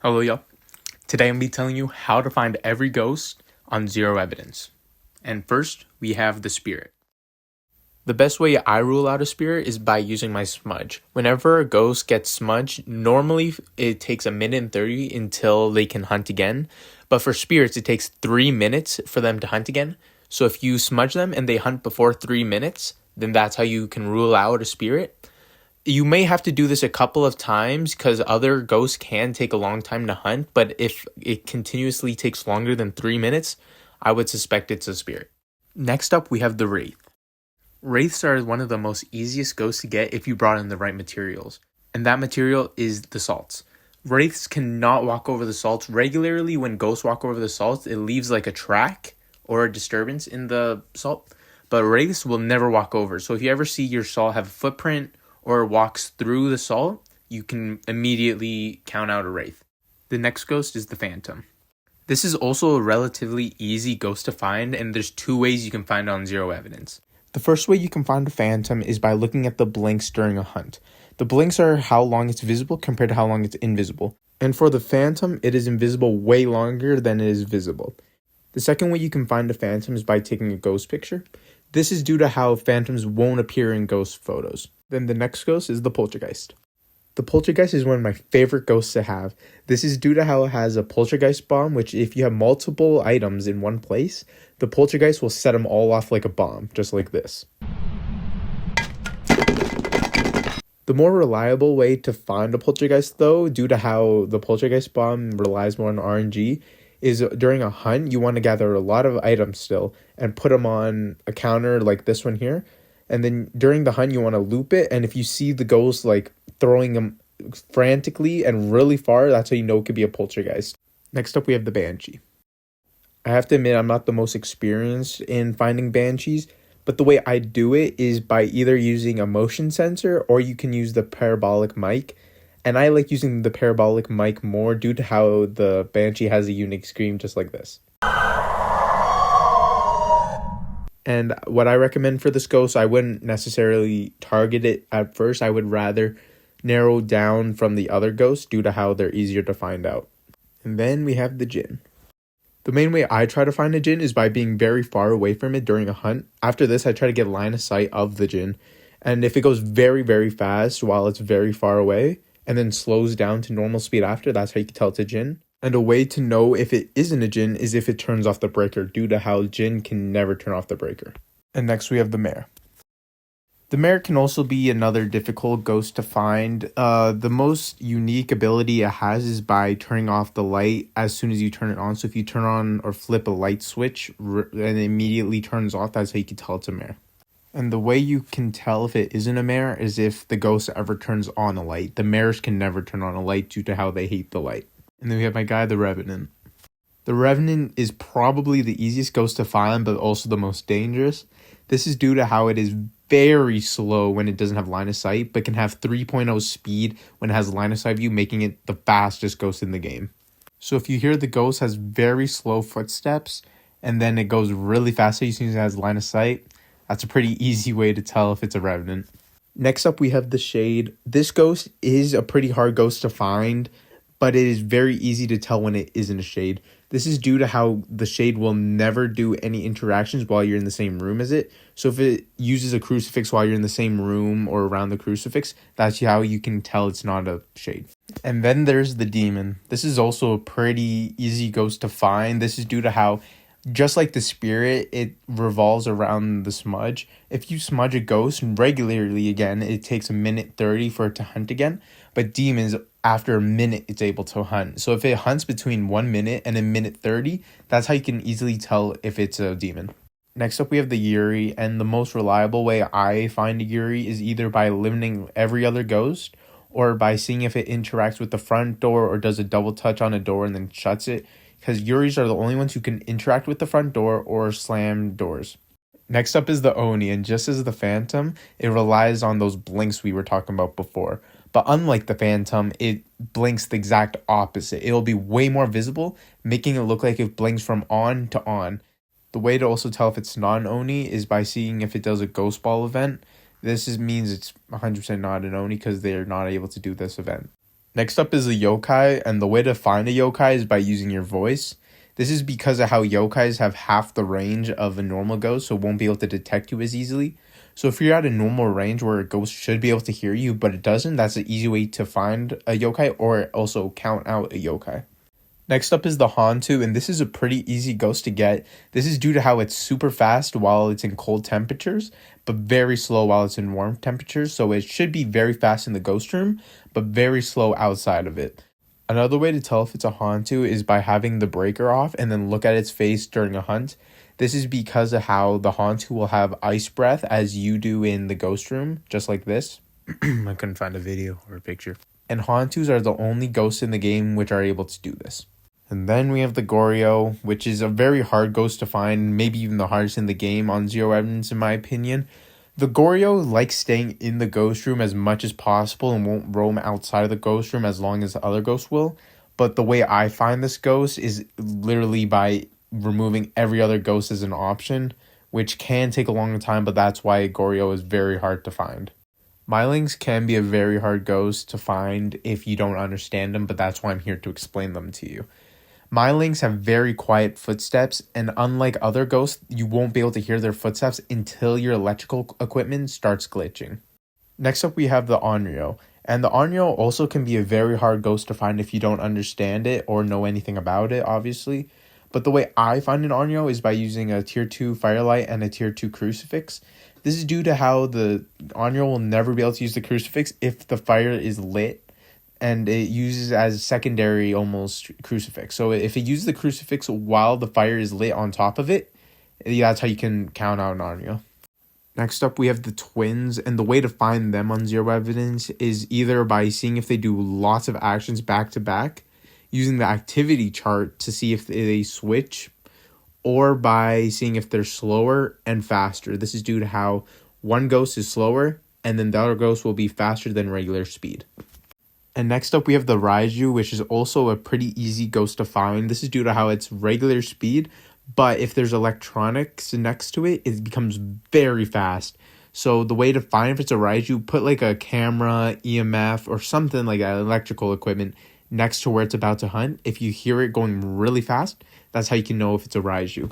Hello y'all. Today I'm going to be telling you how to find every ghost on zero evidence. And first, we have the spirit. The best way I rule out a spirit is by using my smudge. Whenever a ghost gets smudged, normally it takes 1:30 until they can hunt again. But for spirits, it takes 3 minutes for them to hunt again. So if you smudge them and they hunt before 3 minutes, then that's how you can rule out a spirit. You may have to do this a couple of times because other ghosts can take a long time to hunt, but if it continuously takes longer than 3 minutes, I would suspect it's a spirit. Next up, we have the Wraith. Wraiths are one of the most easiest ghosts to get if you brought in the right materials, and that material is the salts. Wraiths cannot walk over the salts. Regularly, when ghosts walk over the salts, it leaves like a track or a disturbance in the salt, but Wraiths will never walk over. So if you ever see your salt have a footprint or walks through the salt, you can immediately count out a Wraith. The next ghost is the Phantom. This is also a relatively easy ghost to find, and there's 2 ways you can find it on zero evidence. The first way you can find a Phantom is by looking at the blinks during a hunt. The blinks are how long it's visible compared to how long it's invisible. And for the Phantom, it is invisible way longer than it is visible. The second way you can find a Phantom is by taking a ghost picture. This is due to how phantoms won't appear in ghost photos. Then the next ghost is the Poltergeist. The Poltergeist is one of my favorite ghosts to have. This is due to how it has a Poltergeist bomb, which if you have multiple items in one place, the Poltergeist will set them all off like a bomb, just like this. The more reliable way to find a Poltergeist, though, due to how the Poltergeist bomb relies more on RNG, is during a hunt, you want to gather a lot of items still and put them on a counter like this one here. And then during the hunt, you want to loop it. And if you see the ghost like throwing them frantically and really far, that's how you know it could be a Poltergeist. Next up, we have the Banshee. I have to admit, I'm not the most experienced in finding Banshees, but the way I do it is by either using a motion sensor or you can use the parabolic mic. And I like using the parabolic mic more due to how the Banshee has a unique scream just like this. And what I recommend for this ghost, I wouldn't necessarily target it at first. I would rather narrow down from the other ghosts due to how they're easier to find out. And then we have the Jinn. The main way I try to find a Jinn is by being very far away from it during a hunt. After this, I try to get line of sight of the Jinn. And if it goes very, very fast while it's very far away, and then slows down to normal speed after, that's how you can tell it's a Jinn. And a way to know if it isn't a Jinn is if it turns off the breaker, due to how Jinn can never turn off the breaker. And next we have the Mare. The Mare can also be another difficult ghost to find. The most unique ability it has is by turning off the light as soon as you turn it on. So if you turn on or flip a light switch and it immediately turns off, that's how you can tell it's a Mare. And the way you can tell if it isn't a Mare is if the ghost ever turns on a light. The Mares can never turn on a light due to how they hate the light. And then we have my guy, the Revenant. The Revenant is probably the easiest ghost to find, but also the most dangerous. This is due to how it is very slow when it doesn't have line of sight, but can have 3.0 speed when it has line of sight view, making it the fastest ghost in the game. So if you hear the ghost has very slow footsteps, and then it goes really fast as soon as it has line of sight, that's a pretty easy way to tell if it's a Revenant. Next up, we have the Shade. This ghost is a pretty hard ghost to find, but it is very easy to tell when it isn't a Shade. This is due to how the Shade will never do any interactions while you're in the same room as it. So if it uses a crucifix while you're in the same room or around the crucifix, that's how you can tell it's not a Shade. And then there's the Demon. This is also a pretty easy ghost to find. This is due to how, just like the spirit, it revolves around the smudge. If you smudge a ghost regularly again, it takes 1:30 for it to hunt again. But demons, after a minute, it's able to hunt. So if it hunts between 1 minute and 1:30, that's how you can easily tell if it's a demon. Next up, we have the Yurei. And the most reliable way I find a Yurei is either by eliminating every other ghost or by seeing if it interacts with the front door or does a double touch on a door and then shuts it. Because Yureis are the only ones who can interact with the front door or slam doors. Next up is the Oni, and just as the Phantom, it relies on those blinks we were talking about before. But unlike the Phantom, it blinks the exact opposite. It'll be way more visible, making it look like it blinks from on to on. The way to also tell if it's not an Oni is by seeing if it does a Ghost Ball event. This means it's 100% not an Oni because they're not able to do this event. Next up is the yokai, and the way to find a yokai is by using your voice. This is because of how yokais have half the range of a normal ghost, so it won't be able to detect you as easily. So if you're at a normal range where a ghost should be able to hear you, but it doesn't, that's an easy way to find a yokai or also count out a yokai. Next up is the Hantu, and this is a pretty easy ghost to get. This is due to how it's super fast while it's in cold temperatures, but very slow while it's in warm temperatures. So it should be very fast in the ghost room, but very slow outside of it. Another way to tell if it's a Hantu is by having the breaker off and then look at its face during a hunt. This is because of how the Hantu will have ice breath as you do in the ghost room, just like this. I couldn't find a video or a picture. And Hantus are the only ghosts in the game which are able to do this. And then we have the Goryo, which is a very hard ghost to find, maybe even the hardest in the game on Zero Evidence in my opinion. The Goryo likes staying in the ghost room as much as possible and won't roam outside of the ghost room as long as the other ghosts will. But the way I find this ghost is literally by removing every other ghost as an option, which can take a long time, but that's why Goryo is very hard to find. Mylings can be a very hard ghost to find if you don't understand them, but that's why I'm here to explain them to you. Mylings have very quiet footsteps, and unlike other ghosts, you won't be able to hear their footsteps until your electrical equipment starts glitching. Next up, we have the Onyro, and the Onyro also can be a very hard ghost to find if you don't understand it or know anything about it, obviously. But the way I find an Onyro is by using a tier 2 firelight and a tier 2 crucifix. This is due to how the Onyro will never be able to use the crucifix if the fire is lit, and it uses as secondary almost crucifix. So if it uses the crucifix while the fire is lit on top of it, that's how you can count out an Onyro. Next up, we have the twins, and the way to find them on Zero Evidence is either by seeing if they do lots of actions back to back, using the activity chart to see if they switch, or by seeing if they're slower and faster. This is due to how one ghost is slower, and then the other ghost will be faster than regular speed. And next up, we have the Raiju, which is also a pretty easy ghost to find. This is due to how it's regular speed, but if there's electronics next to it, it becomes very fast. So the way to find if it's a Raiju, put like a camera, EMF, or something like that, electrical equipment, next to where it's about to hunt. If you hear it going really fast, that's how you can know if it's a Raiju.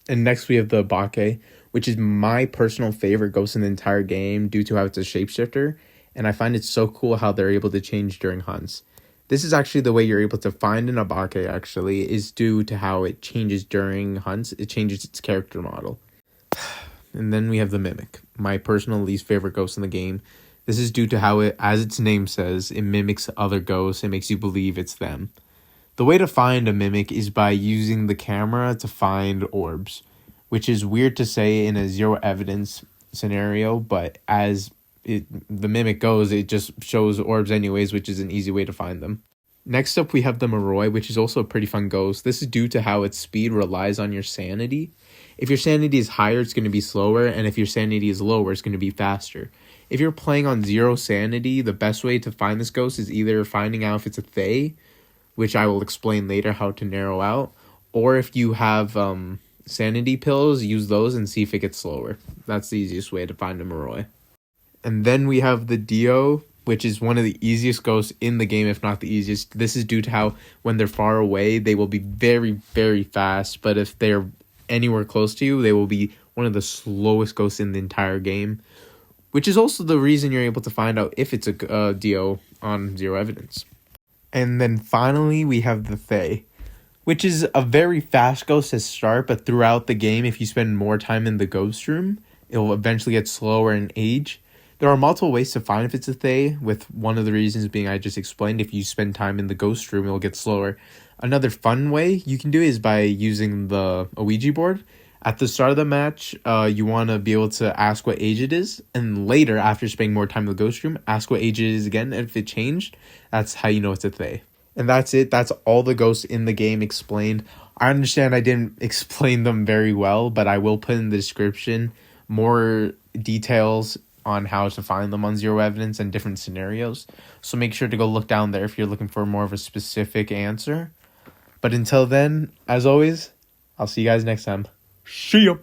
And next we have the Obake, which is my personal favorite ghost in the entire game due to how it's a shapeshifter. And I find it so cool how they're able to change during hunts. This is actually the way you're able to find an Obake, actually, is due to how it changes during hunts. It changes its character model. And then we have the Mimic, my personal least favorite ghost in the game. This is due to how it, as its name says, it mimics other ghosts. It makes you believe it's them. The way to find a Mimic is by using the camera to find orbs, which is weird to say in a Zero Evidence scenario, but as the Mimic goes, it just shows orbs anyways, which is an easy way to find them. Next up, we have the Moroi, which is also a pretty fun ghost. This is due to how its speed relies on your sanity. If your sanity is higher, it's going to be slower, and if your sanity is lower, it's going to be faster. If you're playing on 0 sanity, the best way to find this ghost is either finding out if it's a Thaye, which I will explain later how to narrow out, or if you have sanity pills, use those and see if it gets slower. That's the easiest way to find a Moroi. And then we have the Dio, which is one of the easiest ghosts in the game, if not the easiest. This is due to how when they're far away, they will be very, very fast. But if they're anywhere close to you, they will be one of the slowest ghosts in the entire game. Which is also the reason you're able to find out if it's a Dio on Zero Evidence. And then finally, we have the Thaye, which is a very fast ghost to start. But throughout the game, if you spend more time in the ghost room, it will eventually get slower in age. There are multiple ways to find if it's a Thaye, with one of the reasons being I just explained, if you spend time in the ghost room, it will get slower. Another fun way you can do it is by using the Ouija board. At the start of the match, you want to be able to ask what age it is, and later, after spending more time in the ghost room, ask what age it is again, and if it changed, that's how you know it's a Thaye. And that's it. That's all the ghosts in the game explained. I understand I didn't explain them very well, but I will put in the description more details on how to find them on Zero Evidence and different scenarios. So make sure to go look down there if you're looking for more of a specific answer. But until then, as always, I'll see you guys next time. See ya!